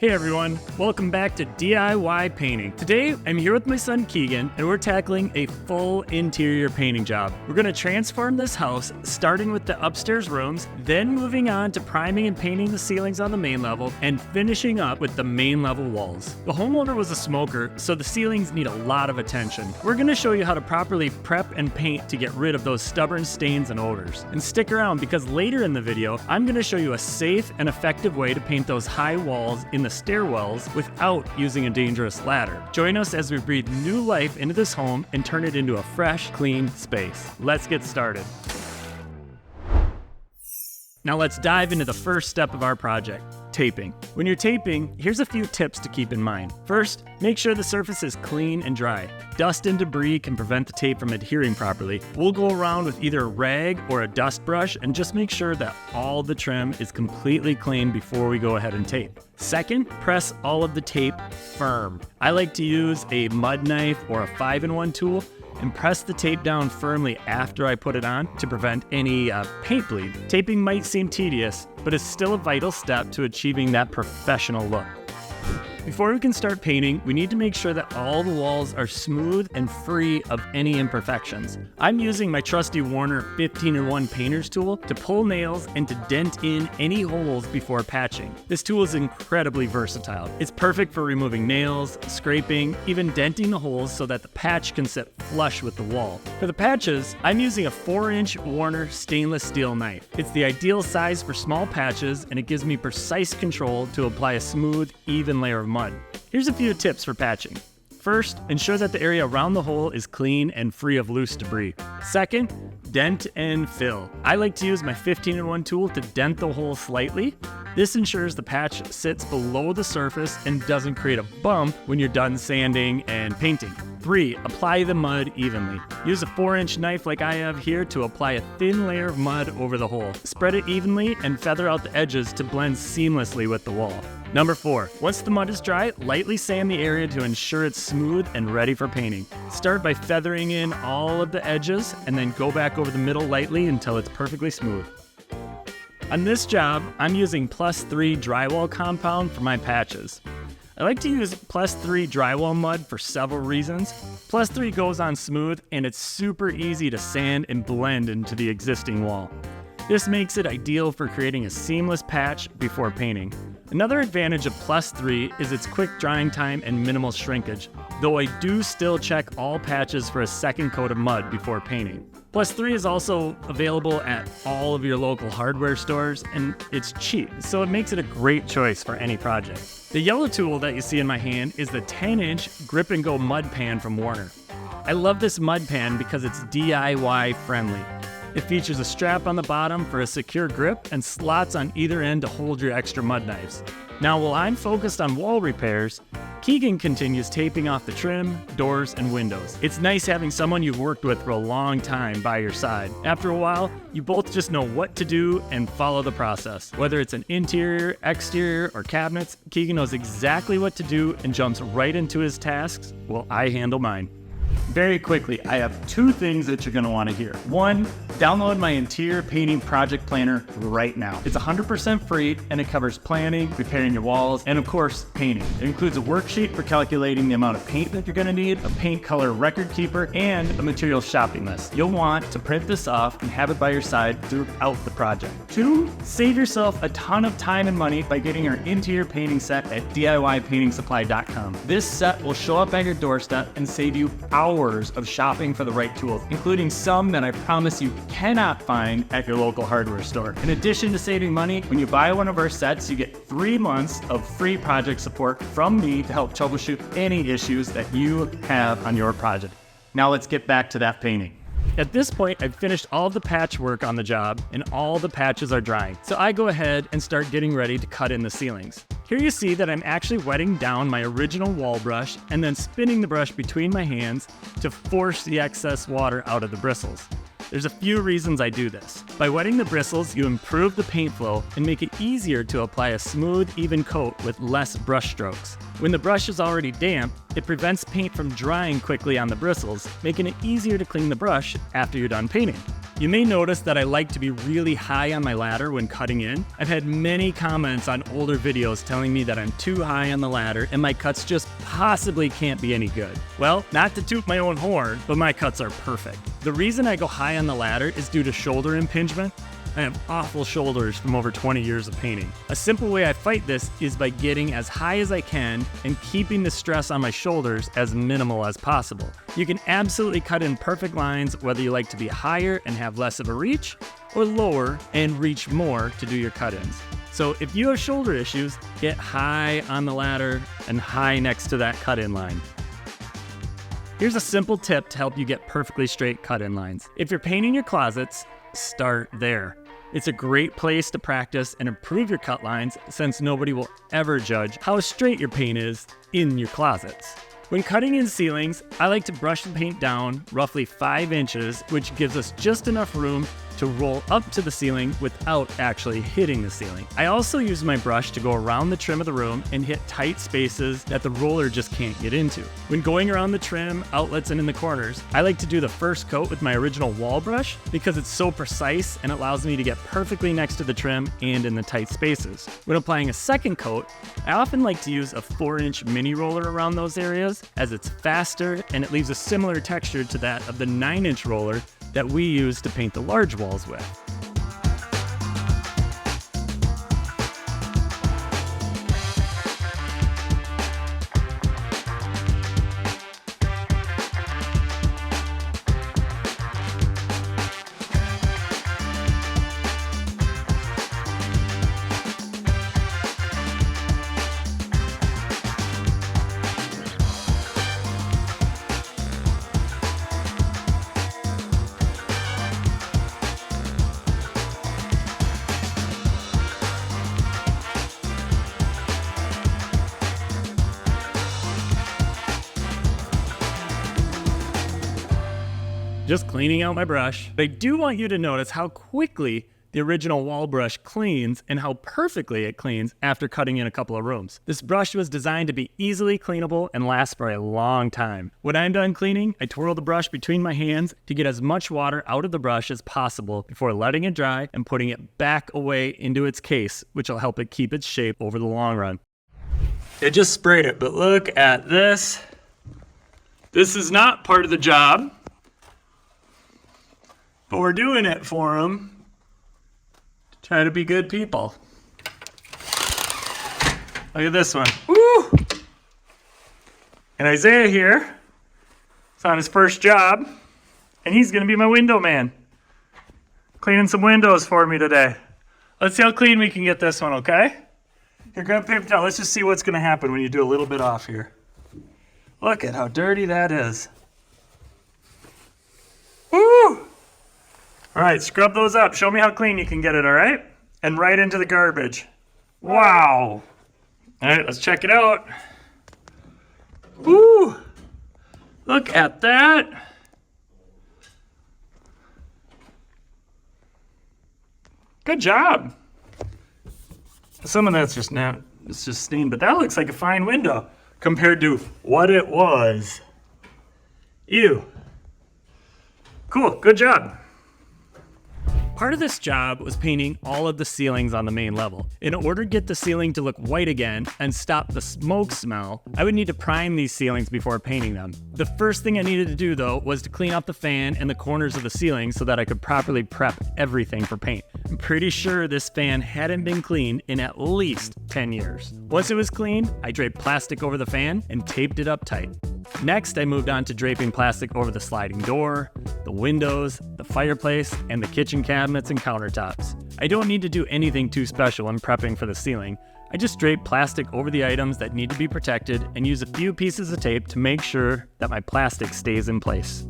Hey everyone, welcome back to DIY Painting. Today, I'm here with my son Keegan, and we're tackling a full interior painting job. We're gonna transform this house, starting with the upstairs rooms, then moving on to priming and painting the ceilings on the main level, and finishing up with the main level walls. The homeowner was a smoker, so the ceilings need a lot of attention. We're gonna show you how to properly prep and paint to get rid of those stubborn stains and odors. And stick around, because later in the video, I'm gonna show you a safe and effective way to paint those high walls in the stairwells without using a dangerous ladder. Join us as we breathe new life into this home and turn it into a fresh, clean space. Let's get started. Now let's dive into the first step of our project, taping. When you're taping, here's a few tips to keep in mind. First, make sure the surface is clean and dry. Dust and debris can prevent the tape from adhering properly. We'll go around with either a rag or a dust brush and just make sure that all the trim is completely clean before we go ahead and tape. Second, press all of the tape firm. I like to use a mud knife or a 5-in-1 tool and press the tape down firmly after I put it on to prevent any paint bleed. Taping might seem tedious, but it's still a vital step to achieving that professional look. Before we can start painting, we need to make sure that all the walls are smooth and free of any imperfections. I'm using my trusty Warner 15-in-1 painter's tool to pull nails and to dent in any holes before patching. This tool is incredibly versatile. It's perfect for removing nails, scraping, even denting the holes so that the patch can sit flush with the wall. For the patches, I'm using a 4-inch Warner stainless steel knife. It's the ideal size for small patches, and it gives me precise control to apply a smooth, even layer of mud. Here's a few tips for patching. First, ensure that the area around the hole is clean and free of loose debris. Second, dent and fill. I like to use my 15-in-1 tool to dent the hole slightly. This ensures the patch sits below the surface and doesn't create a bump when you're done sanding and painting. 3, apply the mud evenly. Use a 4-inch knife like I have here to apply a thin layer of mud over the hole. Spread it evenly and feather out the edges to blend seamlessly with the wall. Number 4, once the mud is dry, lightly sand the area to ensure it's smooth and ready for painting. Start by feathering in all of the edges and then go back over the middle lightly until it's perfectly smooth. On this job, I'm using +3 drywall compound for my patches. I like to use +3 drywall mud for several reasons. +3 goes on smooth and it's super easy to sand and blend into the existing wall. This makes it ideal for creating a seamless patch before painting. Another advantage of +3 is its quick drying time and minimal shrinkage, though I do still check all patches for a second coat of mud before painting. +3 is also available at all of your local hardware stores, and it's cheap, so it makes it a great choice for any project. The yellow tool that you see in my hand is the 10-inch Grip and Go mud pan from Warner. I love this mud pan because it's DIY friendly. It features a strap on the bottom for a secure grip and slots on either end to hold your extra mud knives. Now, while I'm focused on wall repairs, Keegan continues taping off the trim, doors, and windows. It's nice having someone you've worked with for a long time by your side. After a while, you both just know what to do and follow the process. Whether it's an interior, exterior, or cabinets, Keegan knows exactly what to do and jumps right into his tasks while I handle mine. Very quickly, I have 2 things that you're going to want to hear. 1, download my interior painting project planner right now. It's 100% free and it covers planning, repairing your walls, and of course, painting. It includes a worksheet for calculating the amount of paint that you're going to need, a paint color record keeper, and a material shopping list. You'll want to print this off and have it by your side throughout the project. 2, save yourself a ton of time and money by getting our interior painting set at DIYpaintingsupply.com. This set will show up at your doorstep and save you hours of shopping for the right tools, including some that I promise you cannot find at your local hardware store. In addition to saving money, when you buy one of our sets, you get 3 months of free project support from me to help troubleshoot any issues that you have on your project. Now let's get back to that painting. At this point, I've finished all of the patch work on the job and all the patches are drying. So I go ahead and start getting ready to cut in the ceilings. Here you see that I'm actually wetting down my original wall brush and then spinning the brush between my hands to force the excess water out of the bristles. There's a few reasons I do this. By wetting the bristles, you improve the paint flow and make it easier to apply a smooth, even coat with less brush strokes. When the brush is already damp, it prevents paint from drying quickly on the bristles, making it easier to clean the brush after you're done painting. You may notice that I like to be really high on my ladder when cutting in. I've had many comments on older videos telling me that I'm too high on the ladder and my cuts just possibly can't be any good. Well, not to toot my own horn, but my cuts are perfect. The reason I go high on the ladder is due to shoulder impingement. I have awful shoulders from over 20 years of painting. A simple way I fight this is by getting as high as I can and keeping the stress on my shoulders as minimal as possible. You can absolutely cut in perfect lines whether you like to be higher and have less of a reach, or lower and reach more to do your cut-ins. So if you have shoulder issues, get high on the ladder and high next to that cut-in line. Here's a simple tip to help you get perfectly straight cut-in lines. If you're painting your closets, start there. It's a great place to practice and improve your cut lines since nobody will ever judge how straight your paint is in your closets. When cutting in ceilings, I like to brush the paint down roughly 5 inches, which gives us just enough room to roll up to the ceiling without actually hitting the ceiling. I also use my brush to go around the trim of the room and hit tight spaces that the roller just can't get into. When going around the trim, outlets, and in the corners, I like to do the first coat with my original wall brush because it's so precise and allows me to get perfectly next to the trim and in the tight spaces. When applying a second coat, I often like to use a 4-inch mini roller around those areas as it's faster and it leaves a similar texture to that of the 9-inch roller that we use to paint the large walls with. Just cleaning out my brush. But I do want you to notice how quickly the original wall brush cleans and how perfectly it cleans after cutting in a couple of rooms. This brush was designed to be easily cleanable and last for a long time. When I'm done cleaning, I twirl the brush between my hands to get as much water out of the brush as possible before letting it dry and putting it back away into its case, which will help it keep its shape over the long run. It just sprayed it, but look at this. This is not part of the job, but we're doing it for them. Try to be good people. Look at this one. Woo! And Isaiah here is on his first job, and he's gonna be my window man. Cleaning some windows for me today. Let's see how clean we can get this one, okay? Here, grab a paper towel. Let's just see what's gonna happen when you do a little bit off here. Look at how dirty that is. Woo! All right, scrub those up. Show me how clean you can get it, all right? And right into the garbage. Wow. All right, let's check it out. Woo! Look at that. Good job. Some of that's just now, it's just stained, but that looks like a fine window compared to what it was. Ew. Cool, good job. Part of this job was painting all of the ceilings on the main level. In order to get the ceiling to look white again and stop the smoke smell, I would need to prime these ceilings before painting them. The first thing I needed to do though was to clean up the fan and the corners of the ceiling so that I could properly prep everything for paint. I'm pretty sure this fan hadn't been cleaned in at least 10 years. Once it was clean, I draped plastic over the fan and taped it up tight. Next, I moved on to draping plastic over the sliding door, the windows, the fireplace, and the kitchen cabinets and countertops. I don't need to do anything too special when prepping for the ceiling. I just drape plastic over the items that need to be protected and use a few pieces of tape to make sure that my plastic stays in place.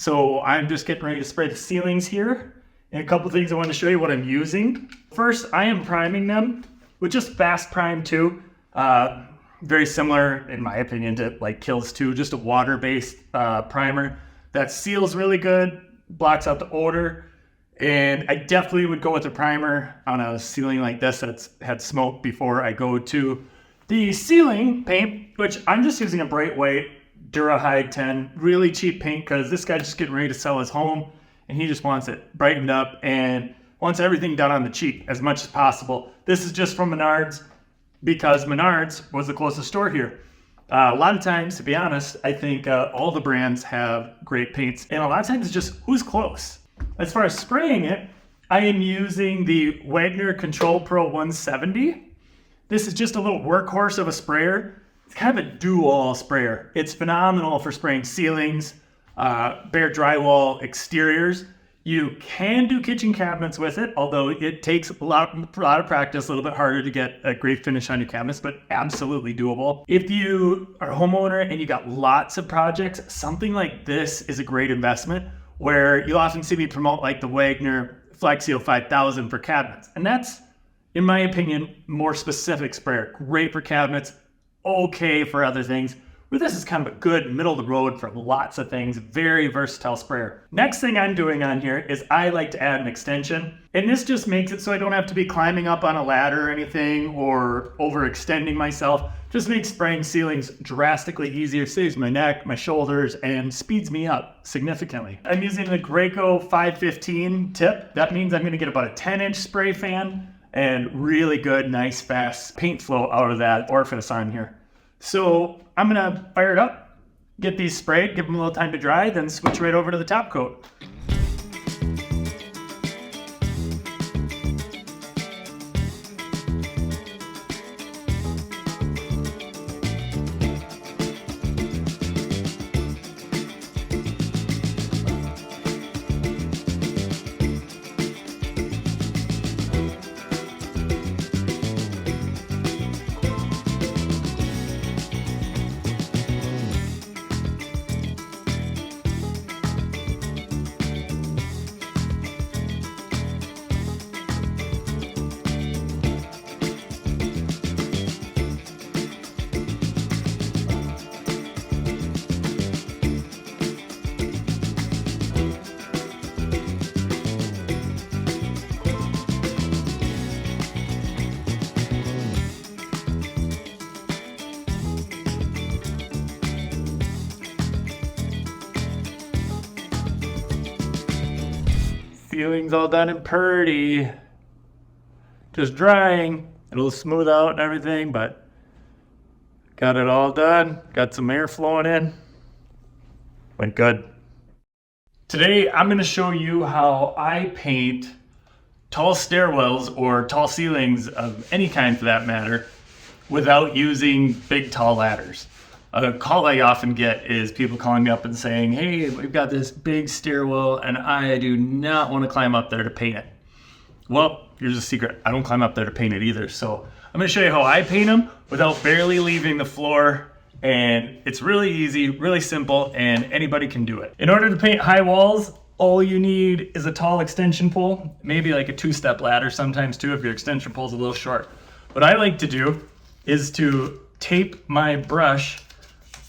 So I'm just getting ready to spray the ceilings here. And a couple things I want to show you what I'm using. First, I am priming them with just Fast Prime 2. Very similar, in my opinion, to like Kills 2, just a water-based primer that seals really good, blocks out the odor. And I definitely would go with a primer on a ceiling like this that's had smoke before I go to the ceiling paint, which I'm just using a bright white Durahide 10, really cheap paint because this guy's just getting ready to sell his home and he just wants it brightened up and wants everything done on the cheap as much as possible. This is just from Menards because Menards was the closest store here. A lot of times, to be honest, I think all the brands have great paints, and a lot of times it's just who's close. As far as spraying it, I am using the Wagner Control Pro 170. This is just a little workhorse of a sprayer. It's kind of a do-all sprayer. It's phenomenal for spraying ceilings, bare drywall exteriors. You can do kitchen cabinets with it, although it takes a lot of practice, a little bit harder to get a great finish on your cabinets, but absolutely doable. If you are a homeowner and you got lots of projects, something like this is a great investment, where you'll often see me promote like the Wagner Flexio 5000 for cabinets. And that's, in my opinion, more specific sprayer. Great for cabinets, okay for other things. But this is kind of a good middle of the road for lots of things. Very versatile sprayer. Next thing I'm doing on here is I like to add an extension. And this just makes it so I don't have to be climbing up on a ladder or anything or overextending myself. Just makes spraying ceilings drastically easier, saves my neck, my shoulders, and speeds me up significantly. I'm using the Graco 515 tip. That means I'm gonna get about a 10-inch spray fan and really good, nice, fast paint flow out of that orifice on here. So I'm gonna fire it up, get these sprayed, give them a little time to dry, then switch right over to the top coat. Ceiling's all done and pretty. Just drying. It'll smooth out and everything, but got it all done. Got some air flowing in. Went good. Today, I'm gonna show you how I paint tall stairwells or tall ceilings of any kind for that matter without using big tall ladders. A call I often get is people calling me up and saying, hey, we've got this big stairwell and I do not want to climb up there to paint it. Well, here's a secret. I don't climb up there to paint it either. So I'm going to show you how I paint them without barely leaving the floor. And it's really easy, really simple, and anybody can do it. In order to paint high walls, all you need is a tall extension pole, maybe like a 2-step ladder sometimes too if your extension pole is a little short. What I like to do is to tape my brush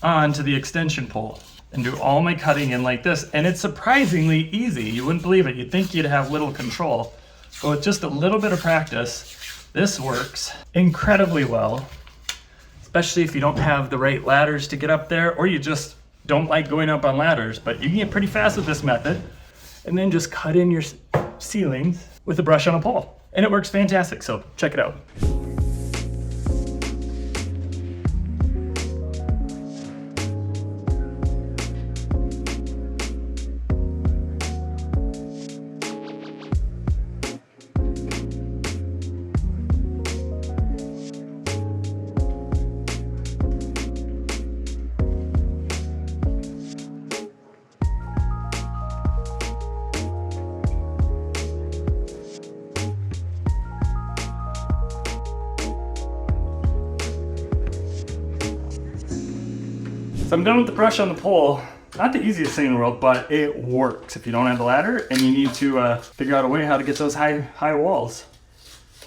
onto the extension pole and do all my cutting in like this, and it's surprisingly easy. You wouldn't believe it. You'd think you'd have little control, but with just a little bit of practice, this works incredibly well, especially if you don't have the right ladders to get up there, or you just don't like going up on ladders. But you can get pretty fast with this method, and then just cut in your ceilings with a brush on a pole, and it works fantastic. So check it out. So I'm done with the brush on the pole. Not the easiest thing in the world, but it works if you don't have a ladder and you need to figure out a way how to get those high walls.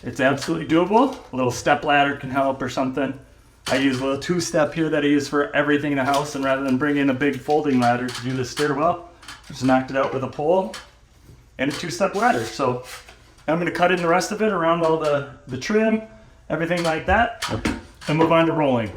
It's absolutely doable. A little step ladder can help or something. I use a little 2-step here that I use for everything in the house, and rather than bring in a big folding ladder to do the stairwell, I just knocked it out with a pole and a 2-step ladder. So I'm gonna cut in the rest of it around all the trim, everything like that, and move on to rolling.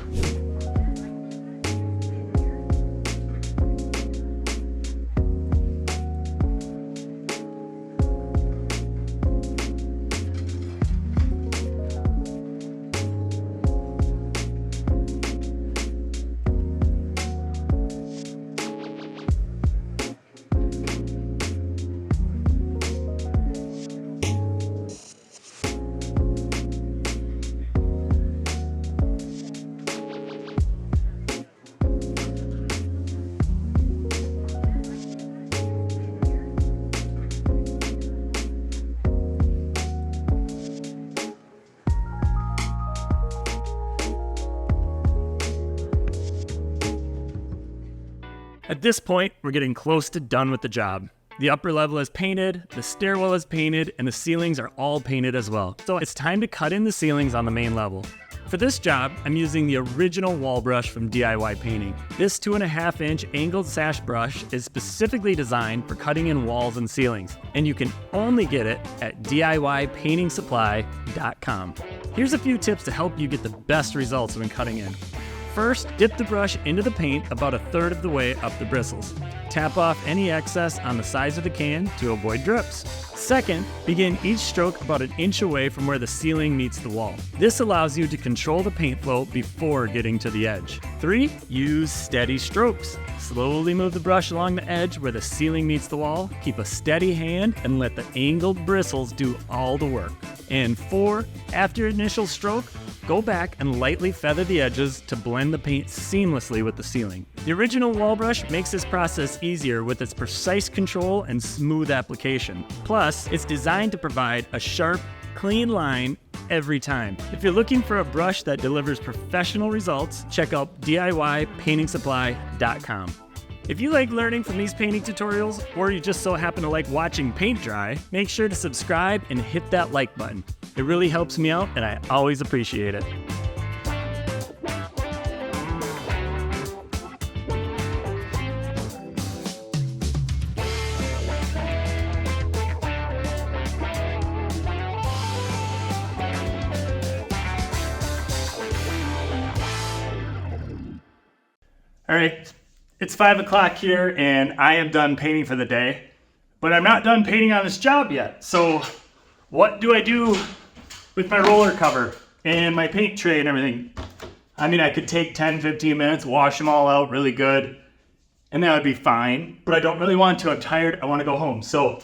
At this point, we're getting close to done with the job. The upper level is painted, the stairwell is painted, and the ceilings are all painted as well. So it's time to cut in the ceilings on the main level. For this job, I'm using the original wall brush from DIY Painting. This 2.5-inch angled sash brush is specifically designed for cutting in walls and ceilings, and you can only get it at DIYpaintingsupply.com. Here's a few tips to help you get the best results when cutting in. First, dip the brush into the paint about 1/3 of the way up the bristles. Tap off any excess on the sides of the can to avoid drips. Second, begin each stroke about 1 inch away from where the ceiling meets the wall. This allows you to control the paint flow before getting to the edge. 3, use steady strokes. Slowly move the brush along the edge where the ceiling meets the wall. Keep a steady hand and let the angled bristles do all the work. And 4, after your initial stroke, go back and lightly feather the edges to blend the paint seamlessly with the ceiling. The original wall brush makes this process easier with its precise control and smooth application. Plus, it's designed to provide a sharp, clean line every time. If you're looking for a brush that delivers professional results, check out DIYpaintingsupply.com. If you like learning from these painting tutorials, or you just so happen to like watching paint dry, make sure to subscribe and hit that like button. It really helps me out, and I always appreciate it. All right, it's 5 o'clock here, and I am done painting for the day, but I'm not done painting on this job yet. So what do I do with my roller cover and my paint tray and everything? I mean, I could take 10-15 minutes, wash them all out really good, and that would be fine, but I don't really want to. I'm tired, I want to go home. So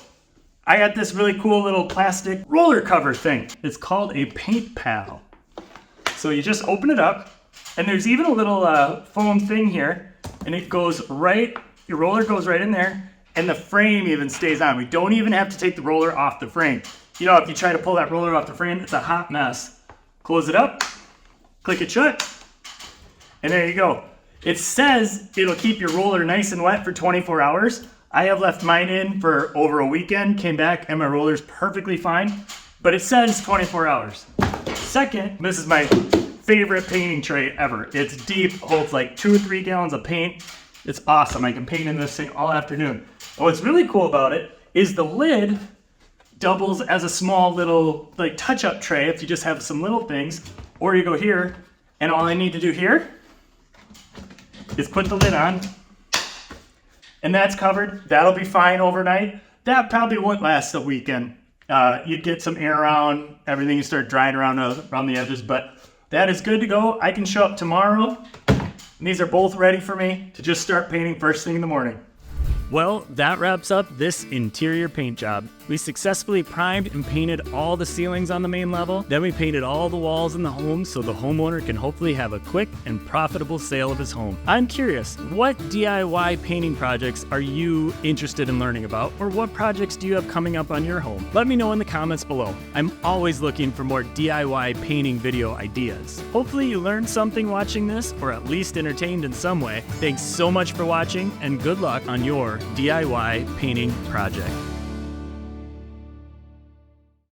I got this really cool little plastic roller cover thing. It's called a paint pal. So you just open it up, and there's even a little foam thing here, and it goes right, your roller goes right in there, and the frame even stays on. We don't even have to take the roller off the frame. You know, if you try to pull that roller off the frame, it's a hot mess. Close it up, click it shut, and there you go. It says it'll keep your roller nice and wet for 24 hours. I have left mine in for over a weekend, came back, and my roller's perfectly fine, but it says 24 hours. Second, this is my favorite painting tray ever. It's deep, holds like 2 or 3 gallons of paint. It's awesome. I can paint in this thing all afternoon. And what's really cool about it is the lid doubles as a small little like touch-up tray if you just have some little things, or you go here, and all I need to do here is put the lid on, and that's covered. That'll be fine overnight. That probably won't last a weekend. You'd get some air around, everything you start drying around the edges, but that is good to go. I can show up tomorrow, and these are both ready for me to just start painting first thing in the morning. Well, that wraps up this interior paint job. We successfully primed and painted all the ceilings on the main level. Then we painted all the walls in the home so the homeowner can hopefully have a quick and profitable sale of his home. I'm curious, what DIY painting projects are you interested in learning about, or what projects do you have coming up on your home? Let me know in the comments below. I'm always looking for more DIY painting video ideas. Hopefully you learned something watching this, or at least entertained in some way. Thanks so much for watching, and good luck on your DIY painting project.